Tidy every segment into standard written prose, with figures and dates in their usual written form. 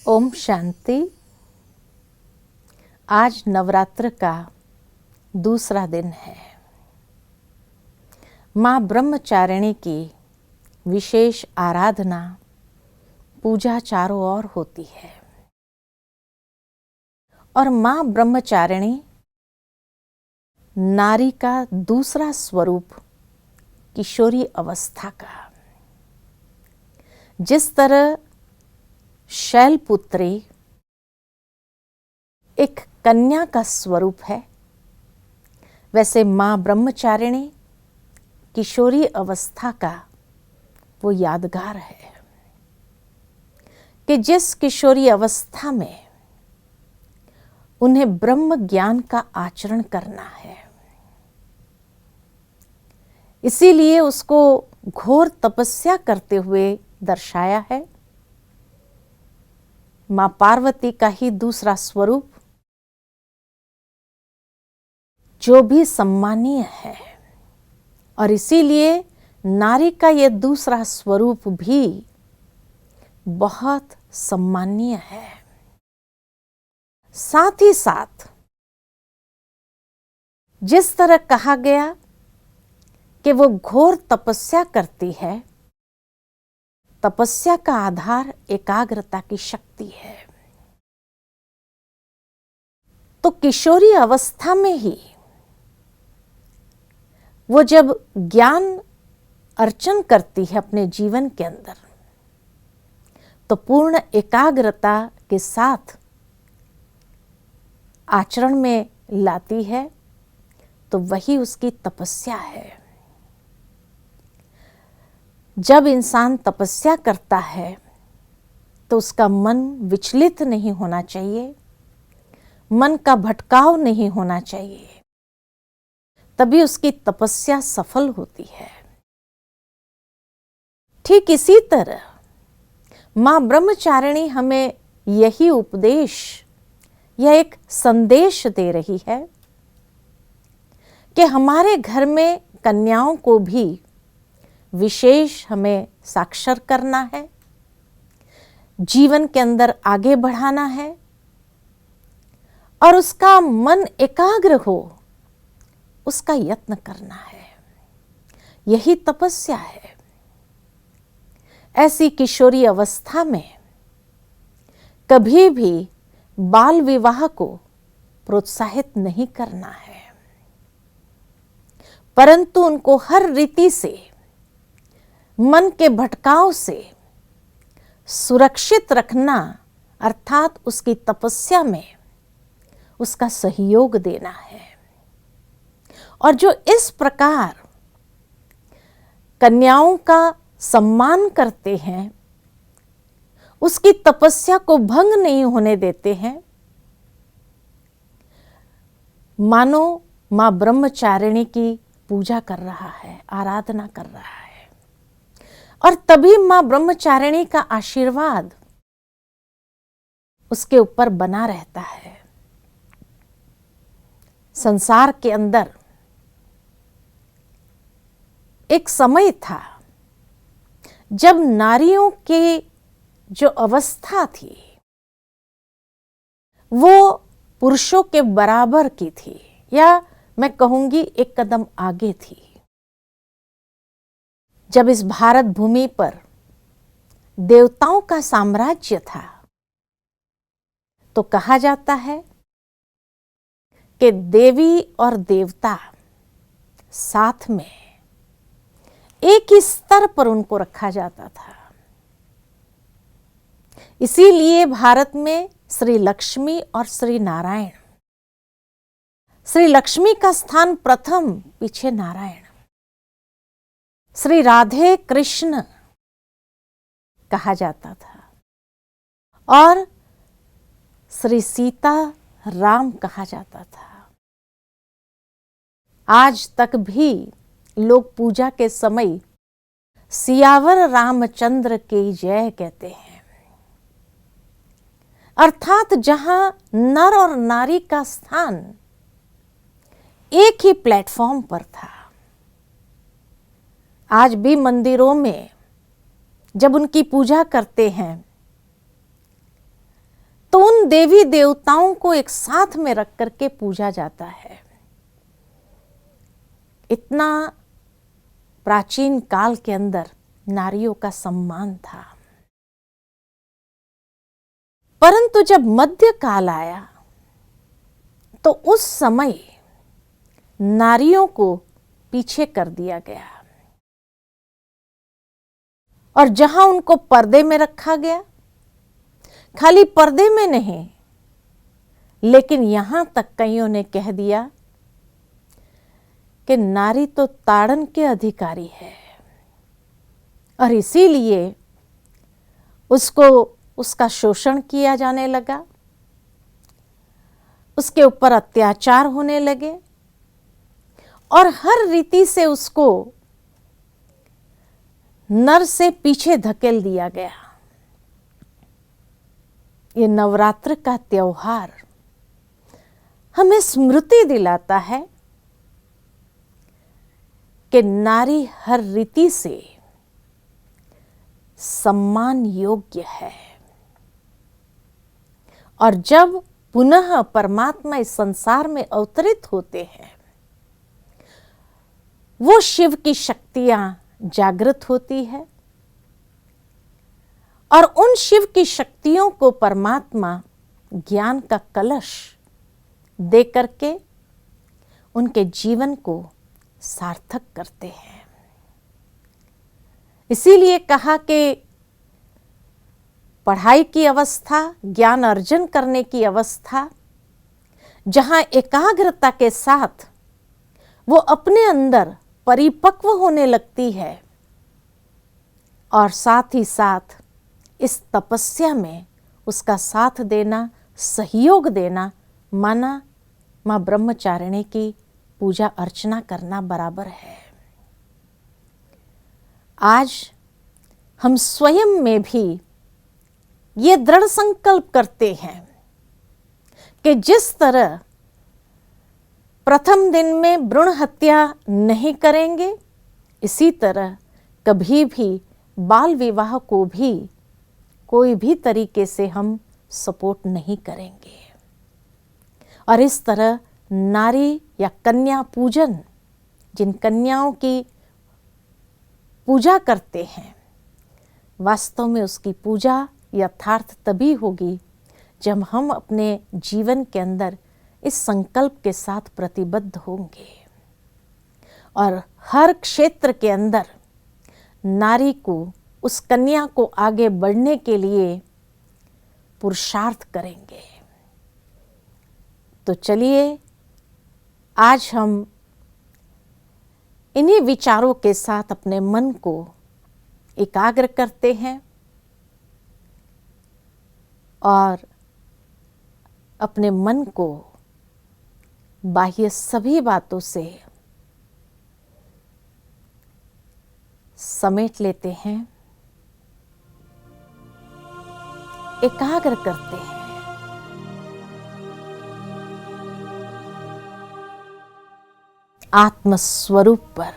ओम शांति। आज नवरात्र का दूसरा दिन है। माँ ब्रह्मचारिणी की विशेष आराधना पूजा चारों ओर होती है और माँ ब्रह्मचारिणी नारी का दूसरा स्वरूप किशोरी अवस्था का। जिस तरह शैलपुत्री एक कन्या का स्वरूप है, वैसे माँ ब्रह्मचारिणी किशोरी अवस्था का वो यादगार है कि जिस किशोरी अवस्था में उन्हें ब्रह्म ज्ञान का आचरण करना है, इसीलिए उसको घोर तपस्या करते हुए दर्शाया है। मां पार्वती का ही दूसरा स्वरूप जो भी सम्मानीय है, और इसीलिए नारी का यह दूसरा स्वरूप भी बहुत सम्मानीय है। साथ ही साथ जिस तरह कहा गया कि वो घोर तपस्या करती है, तपस्या का आधार एकाग्रता की शक्ति है। तो किशोरी अवस्था में ही वो जब ज्ञान अर्चन करती है अपने जीवन के अंदर, तो पूर्ण एकाग्रता के साथ आचरण में लाती है, तो वही उसकी तपस्या है। जब इंसान तपस्या करता है तो उसका मन विचलित नहीं होना चाहिए, मन का भटकाव नहीं होना चाहिए, तभी उसकी तपस्या सफल होती है। ठीक इसी तरह मां ब्रह्मचारिणी हमें यही उपदेश या एक संदेश दे रही है कि हमारे घर में कन्याओं को भी विशेष हमें साक्षर करना है, जीवन के अंदर आगे बढ़ाना है और उसका मन एकाग्र हो, उसका यत्न करना है। यही तपस्या है। ऐसी किशोरी अवस्था में कभी भी बाल विवाह को प्रोत्साहित नहीं करना है, परंतु उनको हर रीति से मन के भटकाव से सुरक्षित रखना, अर्थात उसकी तपस्या में उसका सहयोग देना है। और जो इस प्रकार कन्याओं का सम्मान करते हैं, उसकी तपस्या को भंग नहीं होने देते हैं, मानो मां ब्रह्मचारिणी की पूजा कर रहा है, आराधना कर रहा है। और तभी मां ब्रह्मचारिणी का आशीर्वाद उसके ऊपर बना रहता है। संसार के अंदर एक समय था जब नारियों की जो अवस्था थी वो पुरुषों के बराबर की थी, या मैं कहूंगी एक कदम आगे थी। जब इस भारत भूमि पर देवताओं का साम्राज्य था, तो कहा जाता है कि देवी और देवता साथ में एक ही स्तर पर उनको रखा जाता था। इसीलिए भारत में श्री लक्ष्मी और श्री नारायण, श्री लक्ष्मी का स्थान प्रथम, पीछे नारायण, श्री राधे कृष्ण कहा जाता था और श्री सीता राम कहा जाता था। आज तक भी लोग पूजा के समय सियावर रामचंद्र की जय कहते हैं, अर्थात जहां नर और नारी का स्थान एक ही प्लेटफॉर्म पर था। आज भी मंदिरों में जब उनकी पूजा करते हैं तो उन देवी देवताओं को एक साथ में रख करके पूजा जाता है। इतना प्राचीन काल के अंदर नारियों का सम्मान था। परंतु जब मध्य काल आया तो उस समय नारियों को पीछे कर दिया गया और जहां उनको पर्दे में रखा गया, खाली पर्दे में नहीं, लेकिन यहां तक कईयों ने कह दिया कि नारी तो ताड़न के अधिकारी है और इसीलिए उसको उसका शोषण किया जाने लगा, उसके ऊपर अत्याचार होने लगे और हर रीति से उसको नर से पीछे धकेल दिया गया। ये नवरात्र का त्योहार हमें स्मृति दिलाता है कि नारी हर रीति से सम्मान योग्य है और जब पुनः परमात्मा इस संसार में अवतरित होते हैं, वो शिव की शक्तियां जागृत होती है और उन शिव की शक्तियों को परमात्मा ज्ञान का कलश दे करके उनके जीवन को सार्थक करते हैं। इसीलिए कहा कि पढ़ाई की अवस्था, ज्ञान अर्जन करने की अवस्था, जहां एकाग्रता के साथ वो अपने अंदर परिपक्व होने लगती है और साथ ही साथ इस तपस्या में उसका साथ देना, सहयोग देना, माना मां ब्रह्मचारिणी की पूजा अर्चना करना बराबर है। आज हम स्वयं में भी ये दृढ़ संकल्प करते हैं कि जिस तरह प्रथम दिन में भ्रूण हत्या नहीं करेंगे, इसी तरह कभी भी बाल विवाह को भी कोई भी तरीके से हम सपोर्ट नहीं करेंगे और इस तरह नारी या कन्या पूजन, जिन कन्याओं की पूजा करते हैं, वास्तव में उसकी पूजा यथार्थ तभी होगी जब हम अपने जीवन के अंदर इस संकल्प के साथ प्रतिबद्ध होंगे और हर क्षेत्र के अंदर नारी को, उस कन्या को आगे बढ़ने के लिए पुरुषार्थ करेंगे। तो चलिए आज हम इन्हीं विचारों के साथ अपने मन को एकाग्र करते हैं और अपने मन को बाह्य सभी बातों से समेट लेते हैं, एकाग्र करते हैं। आत्म स्वरूप पर।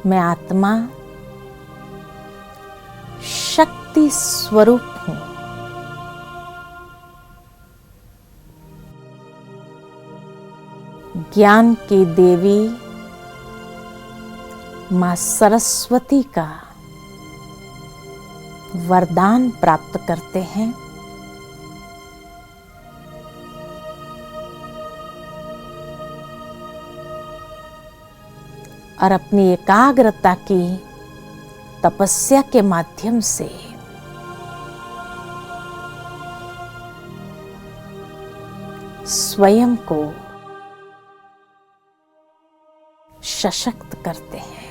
मैं आत्मा शक्ति स्वरूप हूं। ज्ञान की देवी मां सरस्वती का वरदान प्राप्त करते हैं और अपनी एकाग्रता की तपस्या के माध्यम से स्वयं को सशक्त करते हैं,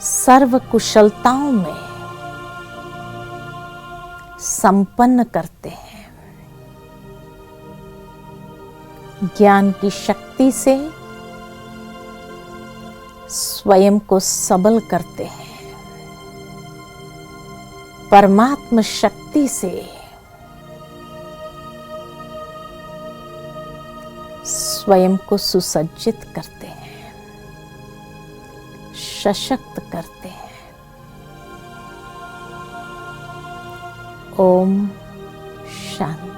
सर्व कुशलताओं में संपन्न करते हैं, ज्ञान की शक्ति से स्वयं को सबल करते हैं, परमात्म शक्ति से स्वयं को सुसज्जित करते हैं, सशक्त करते हैं। ओम शांति।